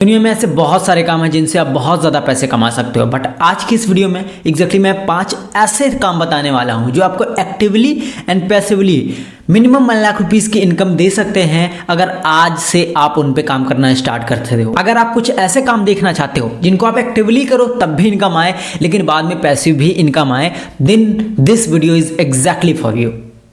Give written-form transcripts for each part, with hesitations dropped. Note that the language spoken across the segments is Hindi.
दुनिया में ऐसे बहुत सारे काम हैं जिनसे आप बहुत ज़्यादा पैसे कमा सकते हो, बट आज की इस वीडियो में एग्जैक्टली मैं 5 ऐसे काम बताने वाला हूं जो आपको actively and passively minimum 1 lakh rupees की इनकम दे सकते हैं अगर आज से आप उन पे काम करना स्टार्ट करते हो। अगर आप कुछ ऐसे काम देखना चाहते हो जिनको आप एक्टिवली करो तब भी इनकम आए लेकिन बाद में पैसिव भी इनकम आए, then this video is exactly for you.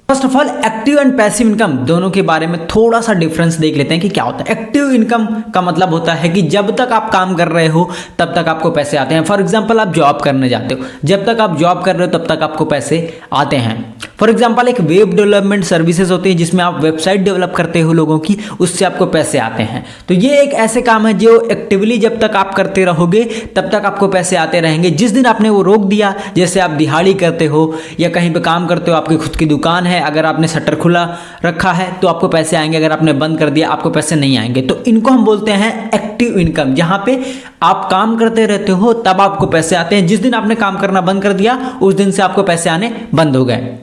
First of all, active and passive income दोनों के बारे में थोड़ा सा डिफरेंस देख लेते हैं कि क्या होता है। एक्टिव इनकम का मतलब होता है कि जब तक आप काम कर रहे हो तब तक आपको पैसे आते हैं। फॉर एग्जांपल, आप जॉब करने जाते हो, जब तक आप जॉब कर रहे हो तब तक आपको पैसे आते हैं। फॉर एग्जांपल, एक वेब डेवलपमेंट सर्विसेज होती है जिसमें आप वेबसाइट डेवलप करते हो लोगों की, उससे आपको पैसे आते हैं। तो ये एक ऐसे काम है जो एक्टिवली जब तक आप करते रहोगे तब तक आपको पैसे आते रहेंगे। जिस दिन आपने वो रोक दिया, जैसे आप दिहाड़ी करते हो या कहीं पे काम करते हो, आपकी खुद की दुकान है, अगर आपने शटर खुला रखा है तो आपको पैसे आएंगे, अगर आपने बंद कर दिया आपको पैसे नहीं आएंगे। तो इनको हम बोलते हैं एक्टिव इनकम। जहां पे आप काम करते रहते हो तब आपको पैसे आते हैं, जिस दिन आपने काम करना बंद कर दिया उस दिन से आपको पैसे आने बंद हो गए।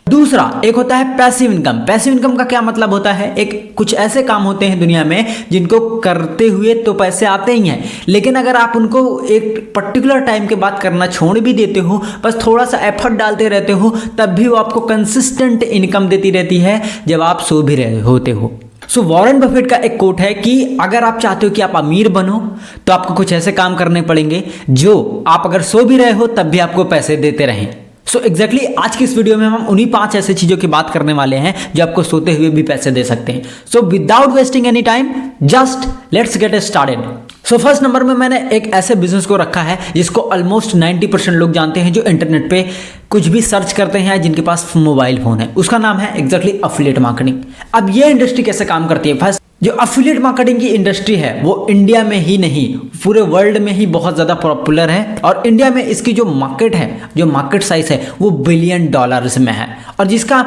दूसरा एक होता है पैसिव इनकम। पैसिव इनकम का क्या मतलब होता है? एक कुछ ऐसे काम होते हैं दुनिया में जिनको करते हुए तो पैसे आते ही हैं, लेकिन अगर आप उनको एक पर्टिकुलर टाइम के बाद करना छोड़ भी देते हो, बस थोड़ा सा एफर्ट डालते रहते हो, तब भी वो आपको कंसिस्टेंट इनकम देती रहती है जब आप सो भी रहे होते हो। सो वॉरेन बफेट का एक कोट है कि अगर आप चाहते हो कि आप अमीर बनो तो आपको कुछ ऐसे काम करने पड़ेंगे जो आप अगर सो भी रहे हो तब भी आपको पैसे देते रहें। सो एग्जैक्टली आज की इस वीडियो में हम उन्हीं 5 ऐसे चीजों की बात करने वाले हैं जो आपको सोते हुए भी पैसे दे सकते हैं। So without wasting any time, just let's get started. So first number में मैंने एक ऐसे बिजनेस को रखा है जिसको ऑलमोस्ट 90% लोग जानते हैं, जो इंटरनेट पे कुछ भी सर्च करते हैं, जिनके पास मोबाइल फोन है। उसका नाम है एग्जैक्टली एफिलिएट मार्केटिंग। अब ये इंडस्ट्री कैसे काम करती है? फर्स्ट, जो एफिलिएट मार्केटिंग की इंडस्ट्री है वो इंडिया में ही नहीं पूरे वर्ल्ड में ही बहुत ज़्यादा पॉपुलर है, और इंडिया में इसकी जो मार्केट है, जो मार्केट साइज है वो $बिलियन में है, और जिसका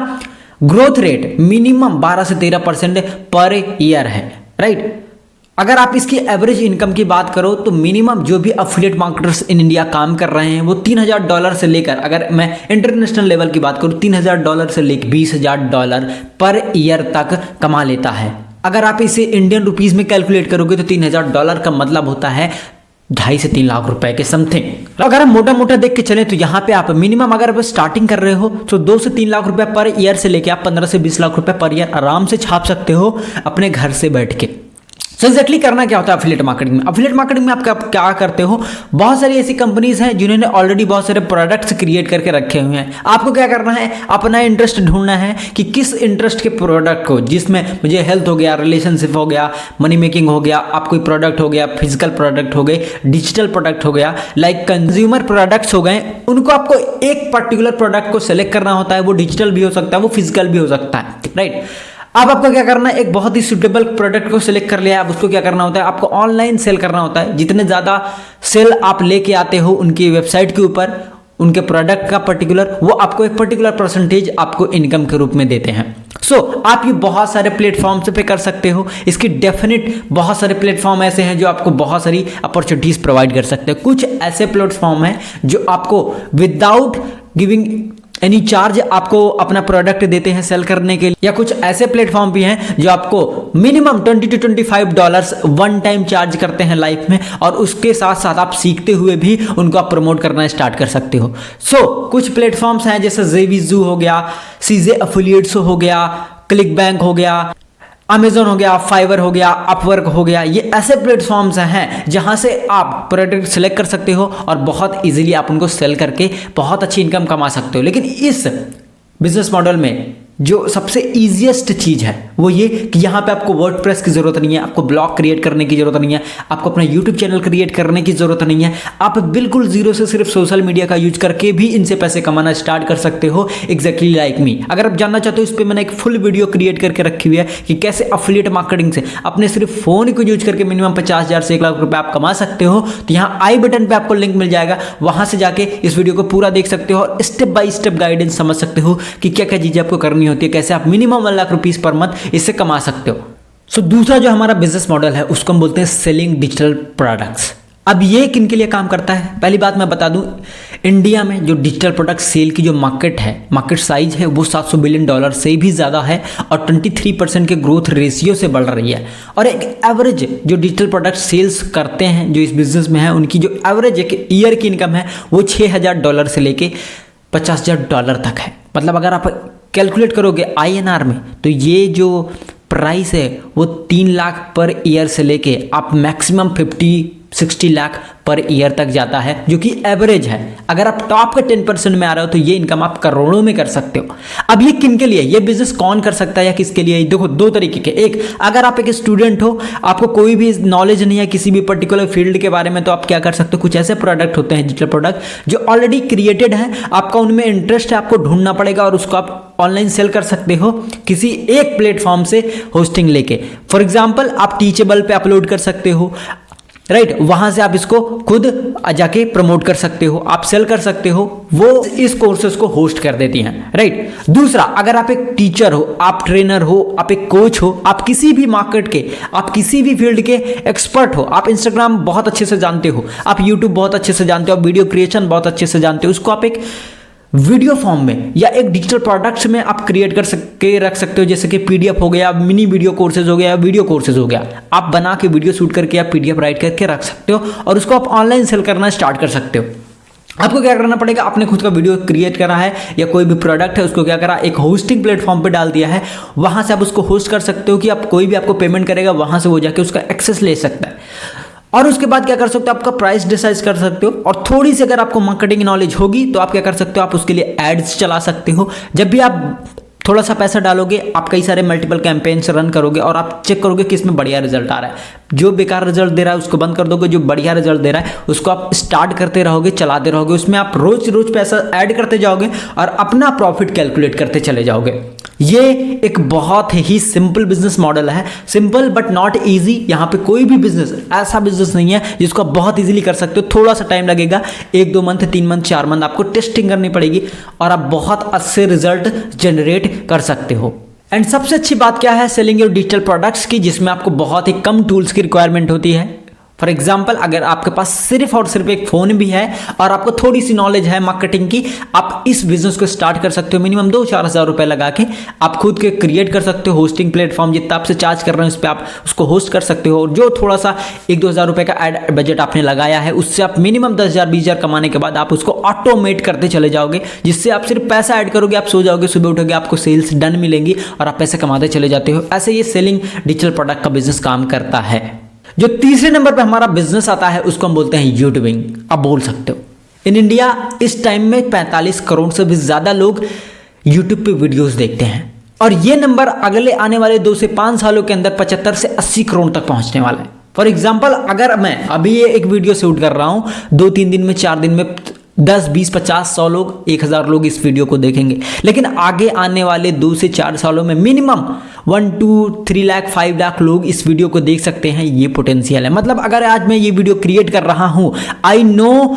ग्रोथ रेट मिनिमम 12 से 13% पर ईयर है, राइट। अगर आप इसकी एवरेज इनकम की बात करो तो मिनिमम जो भी एफिलिएट मार्केटर्स इन इंडिया काम कर रहे हैं वो $3000 से लेकर, अगर मैं इंटरनेशनल लेवल की बात करूँ, $3000 से लेकर $20000 पर ईयर तक कमा लेता है। अगर आप इसे इंडियन रुपीस में कैलकुलेट करोगे तो $3000 का मतलब होता है 2.5 से 3 लाख रुपए के समथिंग। तो अगर हम मोटा मोटा देख के चलें तो यहाँ पे आप मिनिमम अगर आप स्टार्टिंग कर रहे हो तो 2 से 3 लाख रुपए पर ईयर से लेके आप 15 से 20 लाख रुपए पर ईयर आराम से छाप सकते हो अपने घर से बैठ के। तो एग्जैक्टली करना क्या होता है एफिलिएट मार्केटिंग में? एफिलिएट मार्केटिंग में आप क्या करते हो, बहुत सारी ऐसी कंपनीज हैं जिन्होंने ऑलरेडी बहुत सारे प्रोडक्ट्स क्रिएट करके रखे हुए हैं। आपको क्या करना है, अपना इंटरेस्ट ढूंढना है कि किस इंटरेस्ट के प्रोडक्ट को, जिसमें मुझे हेल्थ हो गया, रिलेशनशिप हो गया, मनी मेकिंग हो गया, आप कोई प्रोडक्ट हो गया, फिजिकल प्रोडक्ट हो गए, डिजिटल प्रोडक्ट हो गया, लाइक कंज्यूमर प्रोडक्ट्स हो गए, उनको आपको एक पर्टिकुलर प्रोडक्ट को सेलेक्ट करना होता है। वो डिजिटल भी हो सकता है, वो फिजिकल भी हो सकता है, राइट। अब आपको क्या करना है, एक बहुत ही सुटेबल प्रोडक्ट को सिलेक्ट कर लिया, अब उसको क्या करना होता है, आपको ऑनलाइन सेल करना होता है। जितने ज़्यादा सेल आप लेके आते हो उनकी वेबसाइट के ऊपर उनके प्रोडक्ट का पर्टिकुलर, वो आपको एक पर्टिकुलर परसेंटेज आपको इनकम के रूप में देते हैं। सो आप ये बहुत सारे प्लेटफॉर्म्स पे कर सकते हो। इसकी डेफिनेट बहुत सारे प्लेटफॉर्म ऐसे हैं जो आपको बहुत सारी अपॉर्चुनिटीज प्रोवाइड कर सकते हैं। कुछ ऐसे प्लेटफॉर्म हैं जो आपको विदाउट गिविंग एनी चार्ज आपको अपना प्रोडक्ट देते हैं सेल करने के लिए, या कुछ ऐसे प्लेटफॉर्म भी हैं जो आपको minimum $20 to $25 one time charge करते हैं लाइफ में, और उसके साथ साथ आप सीखते हुए भी उनको आप प्रमोट करना स्टार्ट कर सकते हो। सो कुछ प्लेटफॉर्म्स हैं जैसे ज़ेविज़ू हो गया, सीजे एफिलिएट्स हो गया, क्लिक बैंक हो गया, अमेजोन हो गया, फाइवर हो गया, अपवर्क हो गया। ये ऐसे प्लेटफॉर्म्स हैं जहां से आप प्रोडक्ट सेलेक्ट कर सकते हो और बहुत इजीली आप उनको सेल करके बहुत अच्छी इनकम कमा सकते हो। लेकिन इस बिजनेस मॉडल में जो सबसे ईजिएस्ट चीज़ है वो ये कि यहाँ पे आपको वर्डप्रेस की ज़रूरत नहीं है, आपको ब्लॉग क्रिएट करने की ज़रूरत नहीं है, आपको अपना यूट्यूब चैनल क्रिएट करने की ज़रूरत नहीं है। आप बिल्कुल जीरो से सिर्फ सोशल मीडिया का यूज करके भी इनसे पैसे कमाना स्टार्ट कर सकते हो, एग्जैक्टली लाइक मी। अगर आप जानना चाहते हो, इस पर मैंने एक फुल वीडियो क्रिएट करके रखी हुई है कि कैसे एफिलिएट मार्केटिंग से अपने सिर्फ फ़ोन को यूज करके मिनिमम 50,000 से 1 लाख रुपये आप कमा सकते हो। तो यहाँ आई बटन पर आपको लिंक मिल जाएगा, वहाँ से जाके इस वीडियो को पूरा देख सकते हो और स्टेप बाय स्टेप गाइडेंस समझ सकते हो कि क्या क्या चीज़ें आपको करनी होती है, कैसे आप minimum 1 lakh rupees per month इससे कमा सकते हो। सो दूसरा जो हमारा बिजनेस मॉडल है उसको हम बोलते हैं सेलिंग डिजिटल प्रोडक्ट्स। अब ये किन के लिए काम करता है? पहली बात मैं बता दूं, इंडिया में जो डिजिटल प्रोडक्ट सेल की जो मार्केट साइज है वो $700 बिलियन से भी ज़्यादा है और 23% के ग्रोथ रेशियो से बढ़ रही है। और एक एवरेज जो डिजिटल प्रोडक्ट सेल्स करते हैं जो इस बिजनेस में है, उनकी जो एवरेज एक ईयर की इनकम है वो $6,000 से लेके $50,000 तक है। मतलब अगर आप कैलकुलेट करोगे INR में तो ये जो प्राइस है वो 3 लाख पर ईयर से लेके आप मैक्सिमम 50-60 लाख पर ईयर तक जाता है, जो कि एवरेज है। अगर आप टॉप के 10% में आ रहे हो तो ये इनकम आप करोड़ों में कर सकते हो। अब ये किन के लिए, ये बिजनेस कौन कर सकता है या किसके लिए? देखो दो तरीके के। एक, अगर आप एक स्टूडेंट हो, आपको कोई भी नॉलेज नहीं है किसी भी पर्टिकुलर फील्ड के बारे में, तो आप क्या कर सकते हो, कुछ ऐसे प्रोडक्ट होते हैं डिजिटल प्रोडक्ट जो ऑलरेडी क्रिएटेड है, आपका उनमें इंटरेस्ट है, आपको ढूंढना पड़ेगा और उसको आप ऑनलाइन सेल कर सकते हो किसी एक प्लेटफॉर्म से होस्टिंग लेके। फॉर एग्जाम्पल आप टीचेबल पे अपलोड कर सकते हो, राइट, वहां से आप इसको खुद जाके प्रमोट कर सकते हो, आप सेल कर सकते हो, वो इस कोर्सेज को होस्ट कर देती हैं, राइट। दूसरा, अगर आप एक टीचर हो, आप ट्रेनर हो, आप एक कोच हो, आप किसी भी मार्केट के, आप किसी भी फील्ड के एक्सपर्ट हो, आप इंस्टाग्राम बहुत अच्छे से जानते हो, आप यूट्यूब बहुत अच्छे से जानते हो, आप वीडियो क्रिएशन बहुत अच्छे से जानते हो, उसको आप एक वीडियो फॉर्म में या एक डिजिटल प्रोडक्ट्स में आप क्रिएट कर सकते रख सकते हो, जैसे कि PDF हो गया, मिनी वीडियो कोर्सेज हो गया, वीडियो कोर्सेज हो गया। आप बना के वीडियो शूट करके आप PDF राइट करके रख सकते हो और उसको आप ऑनलाइन सेल करना स्टार्ट कर सकते हो। आपको क्या करना पड़ेगा, आपने खुद का वीडियो क्रिएट करा है या कोई भी प्रोडक्ट है उसको क्या करा, एक होस्टिंग प्लेटफॉर्म पे डाल दिया है, वहां से आप उसको होस्ट कर सकते हो कि आप कोई भी आपको पेमेंट करेगा वहां से वो जाके उसका एक्सेस ले सकता है। और उसके बाद क्या कर सकते हो, आपका प्राइस डिसाइड कर सकते हो। और थोड़ी सी अगर आपको मार्केटिंग नॉलेज होगी तो आप क्या कर सकते हो, आप उसके लिए एड्स चला सकते हो। जब भी आप थोड़ा सा पैसा डालोगे, आप कई सारे मल्टीपल कैंपेन्स रन करोगे और आप चेक करोगे कि इसमें बढ़िया रिजल्ट आ रहा है। जो बेकार रिजल्ट दे रहा है उसको बंद कर दोगे, जो बढ़िया रिजल्ट दे रहा है उसको आप स्टार्ट करते रहोगे, चलाते रहोगे, उसमें आप रोज रोज पैसा ऐड करते जाओगे और अपना प्रॉफिट कैलकुलेट करते चले जाओगे। ये एक बहुत ही सिंपल बिजनेस मॉडल है, सिंपल बट नॉट इजी। यहाँ पे कोई भी बिजनेस ऐसा बिजनेस नहीं है जिसको आप बहुत इजीली कर सकते हो। थोड़ा सा टाइम लगेगा, 1-2 मंथ, 3 मंथ, 4 मंथ आपको टेस्टिंग करनी पड़ेगी और आप बहुत अच्छे रिजल्ट जनरेट कर सकते हो। एंड सबसे अच्छी बात क्या है सेलिंग योर डिजिटल प्रोडक्ट्स की, जिसमें आपको बहुत ही कम टूल्स की रिक्वायरमेंट होती है। फॉर एग्जाम्पल, अगर आपके पास सिर्फ और सिर्फ एक फोन भी है और आपको थोड़ी सी नॉलेज है मार्केटिंग की, आप इस बिजनेस को स्टार्ट कर सकते हो। मिनिमम 2-4 हज़ार रुपए लगा के आप खुद के क्रिएट कर सकते हो होस्टिंग प्लेटफॉर्म, जितना आपसे चार्ज कर रहे हैं उस पर आप उसको होस्ट कर सकते हो। और जो थोड़ा सा 1-2 हज़ार रुपए का एड बजट आपने लगाया है, उससे आप मिनिमम 10,000-20,000 कमाने के बाद आप उसको ऑटोमेट करते चले जाओगे, जिससे आप सिर्फ पैसा ऐड करोगे, आप सो जाओगे, सुबह उठोगे, आपको सेल्स डन मिलेंगी और आप पैसे कमाते चले जाते हो। ऐसे ये सेलिंग डिजिटल प्रोडक्ट का बिजनेस काम करता है। जो तीसरे नंबर पे हमारा बिजनेस आता है उसको हम बोलते हैं यूट्यूबिंग। आप बोल सकते हो इन इंडिया इस टाइम में 45 करोड़ से भी ज्यादा लोग यूट्यूब पे वीडियोस देखते हैं और ये नंबर अगले आने वाले 2 से 5 सालों के अंदर 75 से 80 करोड़ तक पहुंचने वाला है। फॉर एग्जाम्पल, अगर मैं अभी ये एक वीडियो शूट कर रहा हूं, 2-3 दिन में, 4 दिन में 10, 20, 50, 100 लोग, 1,000 लोग इस वीडियो को देखेंगे। लेकिन आगे आने वाले 2 से 4 सालों में मिनिमम 1, 2, 3 लाख, 5 लाख लोग इस वीडियो को देख सकते हैं। ये पोटेंशियल है। मतलब अगर आज मैं ये वीडियो क्रिएट कर रहा हूं, I know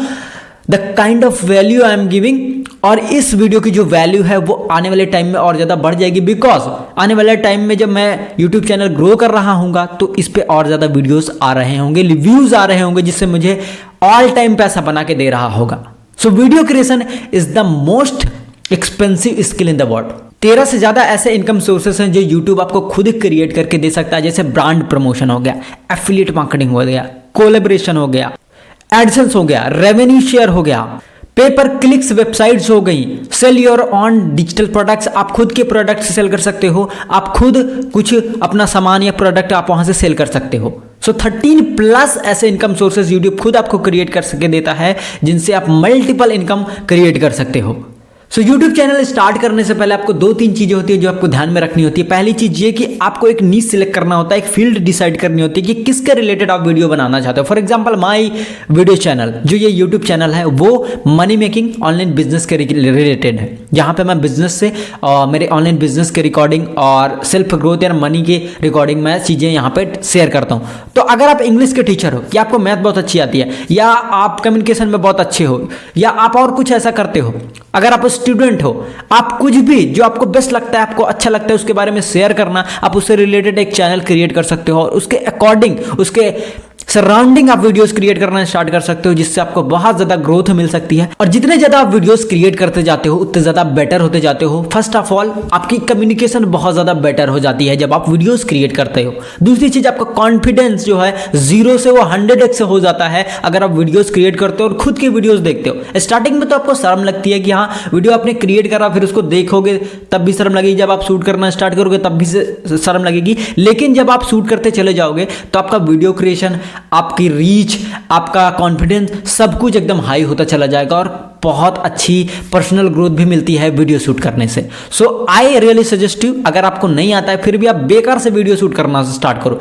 the kind of value I am giving, और इस वीडियो की जो वैल्यू है वो आने वाले टाइम में और ज़्यादा बढ़ जाएगी। बिकॉज आने वाले टाइम में जब मैं यूट्यूब चैनल ग्रो कर रहा हूँगा तो इस पे और ज़्यादा वीडियोस आ रहे होंगे, रिव्यूज़ आ रहे होंगे, जिससे मुझे ऑल टाइम पैसा बना के दे रहा होगा। So video creation is the most expensive skill in the world. 13 से ज्यादा ऐसे इनकम सोर्सेस हैं जो यूट्यूब आपको खुद क्रिएट करके दे सकता है, जैसे ब्रांड प्रमोशन हो गया, एफिलिएट मार्केटिंग हो गया, कोलैबोरेशन हो गया, एडसेंस हो गया, रेवेन्यू शेयर हो गया, पे पर क्लिक्स वेबसाइट्स हो गई, sell your on digital products, आप खुद के प्रोडक्ट्स सेल कर सकते हो, आप खुद कुछ अपना सामान या प्रोडक्ट आप वहां से सेल कर सकते हो। सो 13+ ऐसे इनकम सोर्सेज यूट्यूब खुद आपको क्रिएट कर सके देता है, जिनसे आप मल्टीपल इनकम क्रिएट कर सकते हो। सो यूट्यूब चैनल स्टार्ट करने से पहले आपको 2-3 चीजें होती है जो आपको ध्यान में रखनी होती है। पहली चीज ये कि आपको एक नीश सिलेक्ट करना होता है, एक फील्ड डिसाइड करनी होती है कि किसके रिलेटेड आप वीडियो बनाना चाहते हो। For example, my video channel, जो ये यूट्यूब चैनल है वो मनी मेकिंग ऑनलाइन बिजनेस के रिलेटेड है, जहां पे मैं बिजनेस से मेरे ऑनलाइन बिजनेस के रिकॉर्डिंग और सेल्फ ग्रोथ या मनी के रिकॉर्डिंग में चीजें यहाँ पे शेयर करता हूँ। तो अगर आप इंग्लिश के टीचर हो, या आपको मैथ बहुत अच्छी आती है, या आप कम्युनिकेशन में बहुत अच्छे हो, या आप और कुछ ऐसा करते हो, अगर आप स्टूडेंट हो, आप कुछ भी जो आपको बेस्ट लगता है, आपको अच्छा लगता है, उसके बारे में शेयर करना, आप उससे रिलेटेड एक चैनल क्रिएट कर सकते हो और उसके अकॉर्डिंग, उसके सराउंडिंग आप वीडियोस क्रिएट करना स्टार्ट कर सकते हो, जिससे आपको बहुत ज्यादा ग्रोथ मिल सकती है। और जितने ज्यादा आप वीडियोस क्रिएट करते जाते हो उतने ज्यादा बेटर होते जाते हो। फर्स्ट ऑफ ऑल आपकी कम्युनिकेशन बहुत ज्यादा बेटर हो जाती है जब आप वीडियोस क्रिएट करते हो। दूसरी चीज, आपका कॉन्फिडेंस जो है 0 से वो 100x हो जाता है अगर आप वीडियोस क्रिएट करते हो और खुद की वीडियोस देखते हो। स्टार्टिंग में तो आपको शर्म लगती है कि हाँ वीडियो आपने क्रिएट करा, फिर उसको देखोगे तब भी शर्म लगेगी, जब आप शूट करना स्टार्ट करोगे तब भी शर्म लगेगी। लेकिन जब आप शूट करते चले जाओगे तो आपका वीडियो क्रिएशन, आपकी रीच, आपका कॉन्फिडेंस सब कुछ एकदम हाई होता चला जाएगा और बहुत अच्छी पर्सनल ग्रोथ भी मिलती है वीडियो शूट करने से। सो आई रियली सजेस्ट यू, अगर आपको नहीं आता है फिर भी आप बेकार से वीडियो शूट करना स्टार्ट करो।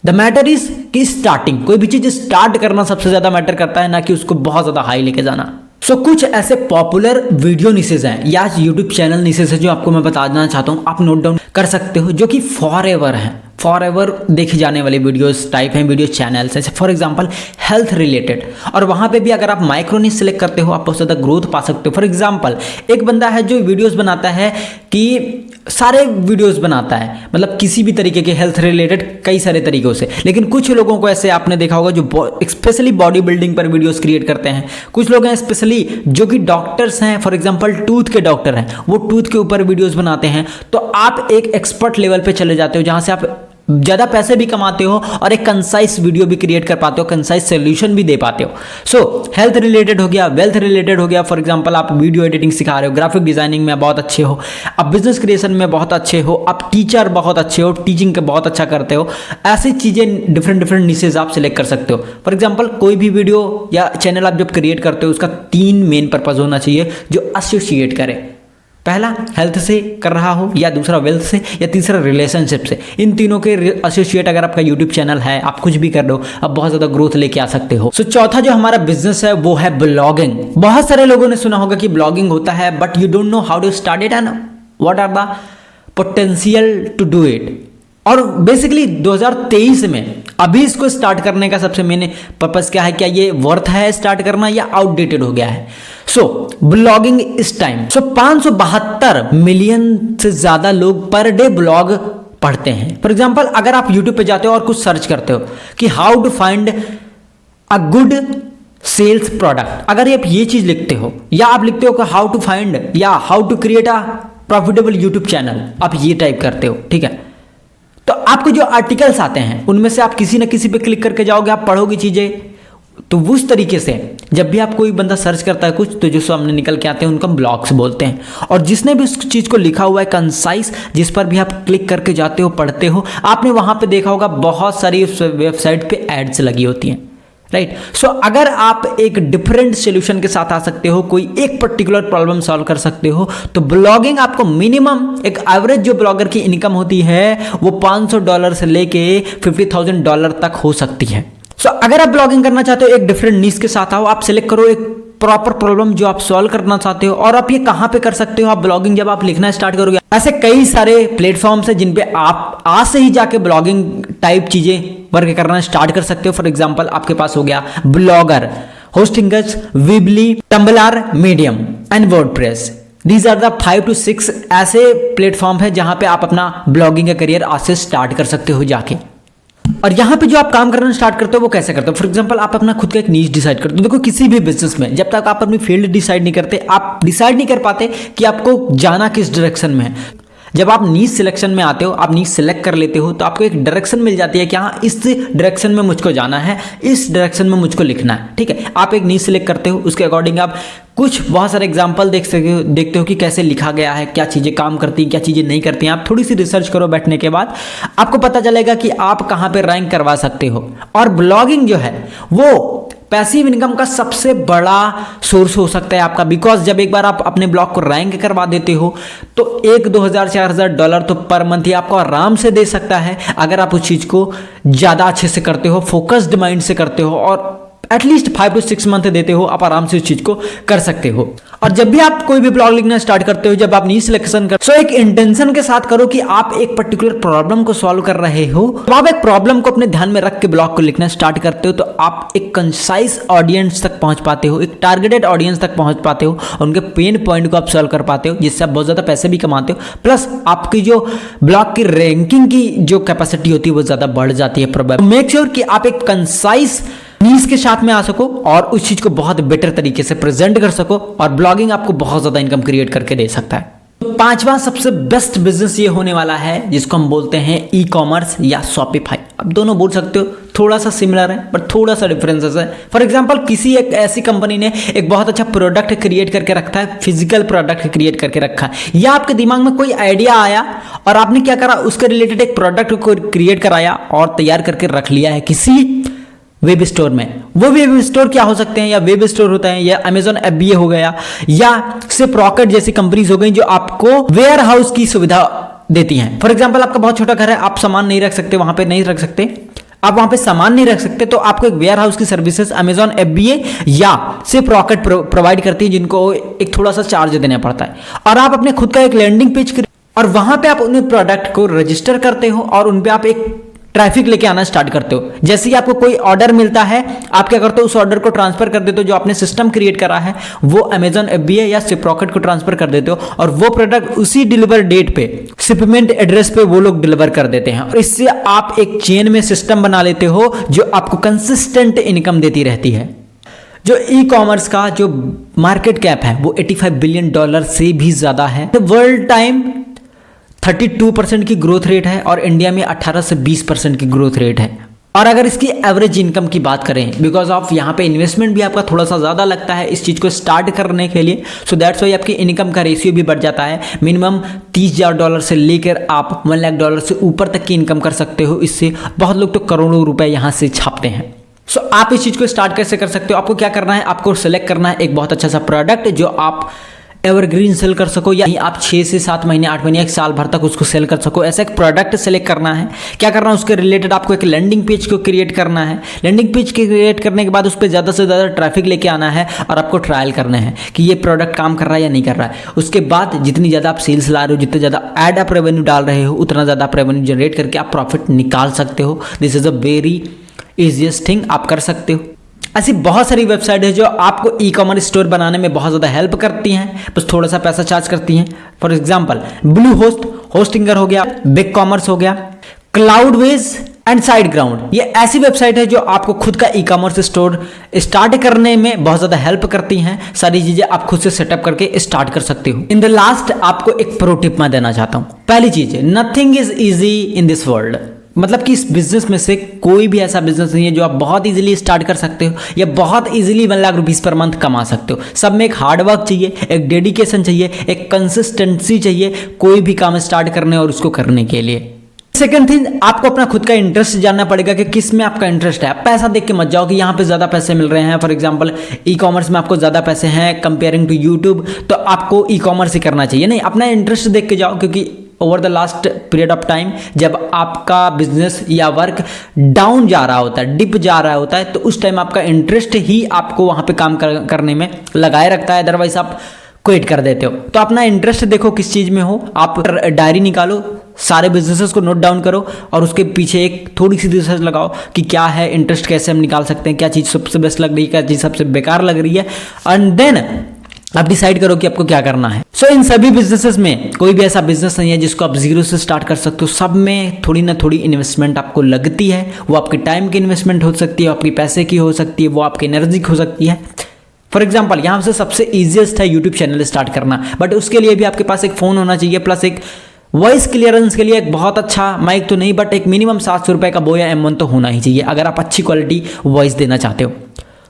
द मैटर इज कि स्टार्टिंग, कोई भी चीज स्टार्ट करना सबसे ज्यादा मैटर करता है, ना कि उसको बहुत ज्यादा हाई लेके जाना। सो कुछ ऐसे पॉपुलर वीडियो निशेज हैं या यूट्यूब चैनल निशेज है जो आपको मैं बताना चाहता हूं, आप नोट डाउन कर सकते हो, जो कि फॉरएवर हैं, फॉरएवर देखी जाने वाली वीडियोस टाइप हैं, वीडियो चैनल्स हैं। फॉर एग्जांपल हेल्थ रिलेटेड, और वहाँ पे भी अगर आप माइक्रो निश सेलेक्ट करते हो आप बहुत ज़्यादा ग्रोथ पा सकते हो। फॉर एग्जांपल एक बंदा है जो वीडियोस बनाता है कि सारे वीडियोस बनाता है, मतलब किसी भी तरीके के हेल्थ रिलेटेड कई सारे तरीकों से। लेकिन कुछ लोगों को ऐसे आपने देखा होगा जो स्पेशली बॉडी बिल्डिंग पर वीडियोस क्रिएट करते हैं। कुछ लोग हैं स्पेशली जो कि डॉक्टर्स हैं, फॉर एग्जांपल टूथ के डॉक्टर हैं, वो टूथ के ऊपर वीडियोस बनाते हैं। तो आप एक एक्सपर्ट लेवल पे चले जाते हो जहां से आप ज़्यादा पैसे भी कमाते हो और एक कंसाइज वीडियो भी क्रिएट कर पाते हो, कंसाइज सोल्यूशन भी दे पाते हो। सो हेल्थ रिलेटेड हो गया, वेल्थ रिलेटेड हो गया। फॉर एग्जांपल आप वीडियो एडिटिंग सिखा रहे हो, ग्राफिक डिजाइनिंग में बहुत अच्छे हो, आप बिजनेस क्रिएशन में बहुत अच्छे हो, आप टीचर बहुत अच्छे हो, टीचिंग के बहुत अच्छा करते हो। ऐसी चीज़ें डिफरेंट निशेज आप सिलेक्ट कर सकते हो। फॉर एग्जाम्पल कोई भी वीडियो या चैनल आप जब क्रिएट करते हो उसका 3 मेन पर्पज होना चाहिए जो एसोसिएट करे। पहला हेल्थ से कर रहा हो, या दूसरा वेल्थ से, या तीसरा रिलेशनशिप से। इन तीनों के एसोसिएट अगर आपका यूट्यूब चैनल है, आप कुछ भी कर रहे हो, आप बहुत ज्यादा ग्रोथ लेके आ सकते हो। सो चौथा जो हमारा बिजनेस है वो है ब्लॉगिंग। बहुत सारे लोगों ने सुना होगा कि ब्लॉगिंग होता है, but you don't know how to start it and what are the potential to do it. और बेसिकली 2023 में अभी इसको स्टार्ट करने का सबसे मेन पर्पस क्या है, क्या ये वर्थ है स्टार्ट करना या आउटडेटेड हो गया है। सो ब्लॉगिंग इस टाइम 572 मिलियन से ज्यादा लोग पर डे ब्लॉग पढ़ते हैं। फॉर एग्जांपल अगर आप यूट्यूब पे जाते हो और कुछ सर्च करते हो कि how to find a good sales product, अगर आप ये चीज लिखते हो, या आप लिखते हो कि हाउ टू फाइंड या how to create a profitable YouTube channel, आप ये टाइप करते हो, ठीक है, तो आपको जो आर्टिकल्स आते हैं उनमें से आप किसी न किसी पे क्लिक करके जाओगे, आप पढ़ोगे चीजें। तो उस तरीके से जब भी आप कोई बंदा सर्च करता है कुछ, तो जो सामने निकल के आते हैं उनको हम ब्लॉग्स बोलते हैं। और जिसने भी उस चीज को लिखा हुआ है कंसाइज, जिस पर भी आप क्लिक करके जाते हो, पढ़ते हो, आपने वहां पे देखा होगा बहुत सारी वेबसाइट पे एड्स लगी होती हैं, राइट। सो अगर आप एक डिफरेंट सोल्यूशन के साथ आ सकते हो, कोई एक पर्टिकुलर प्रॉब्लम सॉल्व कर सकते हो, तो ब्लॉगिंग आपको मिनिमम एक एवरेज जो ब्लॉगर की इनकम होती है वो $500 से लेके $50,000 तक हो सकती है। सो अगर आप ब्लॉगिंग करना चाहते हो, एक डिफरेंट नीश के साथ आओ, आप सिलेक्ट करो एक प्रॉपर प्रॉब्लम जो आप सॉल्व करना चाहते हो। और आप ये कहां पे कर सकते हो, आप ब्लॉगिंग जब आप लिखना स्टार्ट करोगे, ऐसे कई सारे प्लेटफॉर्म्स हैं जिन पे आप आज से ही जाके ब्लॉगिंग टाइप चीजें वर्क करना स्टार्ट कर सकते हो। फॉर एग्जांपल आपके पास हो गया Blogger, Hostingers, Weebly, Tumblr, Medium and WordPress. These are the 5 to 6 ऐसे प्लेटफॉर्म है जहां पे आप अपना ब्लॉगिंग का करियर आज से स्टार्ट कर सकते हो जाके। और यहाँ पे जो आप काम करना स्टार्ट करते हो वो कैसे करते हो, फॉर एग्जांपल आप अपना खुद का एक नीश डिसाइड करते हो। देखो किसी भी बिजनेस में जब तक आप अपनी फील्ड डिसाइड नहीं करते, आप डिसाइड नहीं कर पाते कि आपको जाना किस डायरेक्शन में है। जब आप नीश सिलेक्शन में आते हो, आप नीश सिलेक्ट कर लेते हो, तो आपको एक डायरेक्शन मिल जाती है कि हाँ इस डायरेक्शन में मुझको जाना है, इस डायरेक्शन में मुझको लिखना है, ठीक है। आप एक नीश सिलेक्ट करते हो, उसके अकॉर्डिंग आप कुछ बहुत सारे एग्जाम्पल देखते हो कि कैसे लिखा गया है, क्या चीज़ें काम करती हैं, क्या चीज़ें नहीं करती हैं। आप थोड़ी सी रिसर्च करो, बैठने के बाद आपको पता चलेगा कि आप कहाँ पे रैंक करवा सकते हो। और ब्लॉगिंग जो है वो पैसिव इनकम का सबसे बड़ा सोर्स हो सकता है आपका, बिकॉज जब एक बार आप अपने ब्लॉग को रैंक करवा देते हो तो $1,000-4,000 तो पर मंथ ही आपको आराम से दे सकता है, अगर आप उस चीज़ को ज़्यादा अच्छे से करते हो, फोकस्ड माइंड से करते हो और एटलीस्ट 5 to 6 मंथ देते हो, आप आराम से उस चीज को कर सकते हो। और जब भी आप कोई भी ब्लॉग लिखना स्टार्ट करते हो, जब आप नी सिलेक्शन कर, सो एक इंटेंशन के साथ करो कि आप एक पर्टिकुलर प्रॉब्लम को सॉल्व कर रहे हो। तो आप एक प्रॉब्लम को अपने ध्यान में रख के ब्लॉग को लिखना स्टार्ट करते हो, तो आप एक कंसाइज ऑडियंस तक पहुंच पाते हो, एक टारगेटेड ऑडियंस तक पहुंच पाते हो, उनके पेन पॉइंट को आप सॉल्व कर पाते हो, जिससे आप बहुत ज्यादा पैसे भी कमाते हो। प्लस आपकी जो ब्लॉग की रैंकिंग की जो कैपेसिटी होती है वो ज्यादा बढ़ जाती है। मेक श्योर कि आप एक कंसाइज नीज के साथ में आ सको और उस चीज को बहुत बेटर तरीके से प्रेजेंट कर सको, और ब्लॉगिंग आपको बहुत ज्यादा इनकम क्रिएट करके दे सकता है। तो पांचवा सबसे बेस्ट बिजनेस ये होने वाला है जिसको हम बोलते हैं ई कॉमर्स या शॉपिफाई। अब दोनों बोल सकते हो, थोड़ा सा सिमिलर है बट थोड़ा सा डिफरेंसेस है। फॉर एग्जांपल किसी एक ऐसी कंपनी ने एक बहुत अच्छा प्रोडक्ट क्रिएट करके रखा है, फिजिकल प्रोडक्ट क्रिएट करके रखा है, या आपके दिमाग में कोई आइडिया आया और आपने क्या करा, उसके रिलेटेड एक प्रोडक्ट को क्रिएट कराया और तैयार करके रख लिया है किसी वेब स्टोर में। वो वेब स्टोर क्या हो सकते हैं, या वेब स्टोर होता है, या अमेजॉन FBA हो गया, या सिर्फ रॉकेट जैसी कंपनीज हो गई जो आपको वेयर हाउस की सुविधा देती हैं। फॉर एग्जांपल आपका बहुत छोटा घर है, आप सामान नहीं रख सकते, वहां पे नहीं रख सकते, आप वहां पे सामान नहीं रख सकते, तो आपको एक वेयर हाउस की सर्विसेज अमेजॉन FBA या सिर्फ रॉकेट प्रोवाइड करती है, जिनको एक थोड़ा सा चार्ज देना पड़ता है। और आप अपने खुद का एक लैंडिंग पेज और वहां पे आप उन प्रोडक्ट को रजिस्टर करते हो और उन पे आप एक ट्रैफिक लेके आना स्टार्ट करते हो। जैसे ही आपको कोई ऑर्डर मिलता है, आप क्या करते हो, उस ऑर्डर को ट्रांसफर कर देते हो, जो आपने सिस्टम क्रिएट करा है वो अमेजॉन FBA या शिपरॉकेट को ट्रांसफर कर देते हो, और वो प्रोडक्ट उसी डिलीवर डेट पे शिपमेंट एड्रेस पे वो लोग डिलीवर कर देते हैं। और इससे आप एक चेन में सिस्टम बना लेते हो जो आपको कंसिस्टेंट इनकम देती रहती है। जो ई कॉमर्स का जो मार्केट कैप है वो $85 बिलियन से भी ज्यादा है। वर्ल्ड टाइम 32% की ग्रोथ रेट है और इंडिया में 18 से 20% की ग्रोथ रेट है। और अगर इसकी एवरेज इनकम की बात करें, बिकॉज ऑफ यहाँ पे इन्वेस्टमेंट भी आपका थोड़ा सा ज़्यादा लगता है इस चीज़ को स्टार्ट करने के लिए, सो दैट्स वाई आपकी इनकम का रेशियो भी बढ़ जाता है। मिनिमम $30,000 से लेकर आप $1 लाख से ऊपर तक की इनकम कर सकते हो। इससे बहुत लोग तो करोड़ों रुपए यहाँ से छापते हैं। सो आप इस चीज़ को स्टार्ट कैसे कर सकते हो, आपको क्या करना है, आपको सेलेक्ट करना है एक बहुत अच्छा सा प्रोडक्ट जो आप एवरग्रीन सेल कर सको, या आप 6 से 7 महीने 8 महीने 1 साल भर तक उसको सेल कर सको। ऐसा एक प्रोडक्ट सेलेक्ट करना है। क्या करना है, उसके रिलेटेड आपको एक लैंडिंग पेज को क्रिएट करना है। लैंडिंग पेज के क्रिएट करने के बाद उस पर ज़्यादा से ज़्यादा ट्रैफिक लेके आना है और आपको ट्रायल करना है कि ये प्रोडक्ट काम कर रहा है या नहीं कर रहा है। उसके बाद जितनी ज़्यादा आप सेल्स ला रहे हो, जितने ज़्यादा एड आप रेवेन्यू डाल रहे हो, उतना ज़्यादा आप रेवेन्यू जनरेट करके आप प्रॉफिट निकाल सकते हो। This is a very easiest thing आप कर सकते हो। ऐसी बहुत सारी वेबसाइट है जो आपको ई कॉमर्स स्टोर बनाने में बहुत ज़्यादा हेल्प करती हैं, बस थोड़ा सा पैसा चार्ज करती हैं। For example blue host, Hostinger हो गया, बिग कॉमर्स हो गया, क्लाउडवेज एंड साइटग्राउंड। ये ऐसी वेबसाइट है जो आपको खुद का ई कॉमर्स स्टोर स्टार्ट करने में बहुत ज़्यादा हेल्प करती हैं। सारी चीज़ें आप खुद से सेटअप करके स्टार्ट कर सकते हो। इन द लास्ट आपको एक प्रो टिप मैं देना चाहता हूँ। पहली चीज़, nothing is easy in this world. मतलब कि इस बिजनेस में से कोई भी ऐसा बिजनेस नहीं है जो आप बहुत इजीली स्टार्ट कर सकते हो या बहुत easily 1 lakh rupees per month कमा सकते हो। सब में एक हार्ड वर्क चाहिए, एक डेडिकेशन चाहिए, एक कंसिस्टेंसी चाहिए कोई भी काम स्टार्ट करने और उसको करने के लिए। सेकंड थिंग, आपको अपना खुद का इंटरेस्ट जानना पड़ेगा कि किस में आपका इंटरेस्ट है। पैसा देख के मत जाओ कि यहाँ पे ज़्यादा पैसे मिल रहे हैं। फॉर एग्जांपल ई कॉमर्स में आपको ज़्यादा पैसे हैं कंपेयरिंग टू यूट्यूब, तो आपको ई कॉमर्स ही करना चाहिए। नहीं, अपना इंटरेस्ट देख के जाओ, क्योंकि over the last period of time जब आपका बिजनेस या वर्क डाउन जा रहा होता है, डिप जा रहा होता है, तो उस टाइम आपका इंटरेस्ट ही आपको वहाँ पे काम करने में लगाए रखता है। अदरवाइज आप क्विट कर देते हो। तो अपना इंटरेस्ट देखो किस चीज़ में हो। आप डायरी निकालो, सारे बिजनेसेस को नोट डाउन करो और उसके पीछे एक थोड़ी सी रिसर्च लगाओ कि क्या है इंटरेस्ट, कैसे हम निकाल सकते हैं, क्या चीज़ सबसे बेस्ट लग रही है, क्या चीज़ सबसे बेकार लग रही है, एंड देन आप डिसाइड करो कि आपको क्या करना है। सो इन सभी बिजनेसेस में कोई भी ऐसा बिजनेस नहीं है जिसको आप जीरो से स्टार्ट कर सकते हो। सब में थोड़ी ना थोड़ी इन्वेस्टमेंट आपको लगती है। वो आपके टाइम की इन्वेस्टमेंट हो सकती है, आपकी पैसे की हो सकती है, वो आपकी एनर्जी की हो सकती है। फॉर एग्जाम्पल यहाँ से सबसे ईजिएस्ट है यूट्यूब चैनल स्टार्ट करना, बट उसके लिए भी आपके पास एक फ़ोन होना चाहिए, प्लस एक वॉइस क्लियरेंस के लिए एक बहुत अच्छा माइक तो नहीं, बट एक मिनिमम 700 रुपये का बोया M1 तो होना ही चाहिए अगर आप अच्छी क्वालिटी वॉइस देना चाहते हो।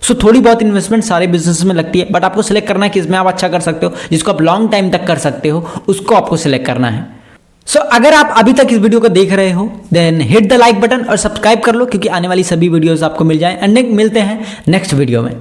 सो थोड़ी बहुत इन्वेस्टमेंट सारे बिजनेस में लगती है, बट आपको सिलेक्ट करना है कि इसमें आप अच्छा कर सकते हो, जिसको आप लॉन्ग टाइम तक कर सकते हो, उसको आपको सिलेक्ट करना है। सो अगर आप अभी तक इस वीडियो को देख रहे हो then hit the like button और सब्सक्राइब कर लो, क्योंकि आने वाली सभी वीडियोस आपको मिल जाए। एंड मिलते हैं नेक्स्ट वीडियो में।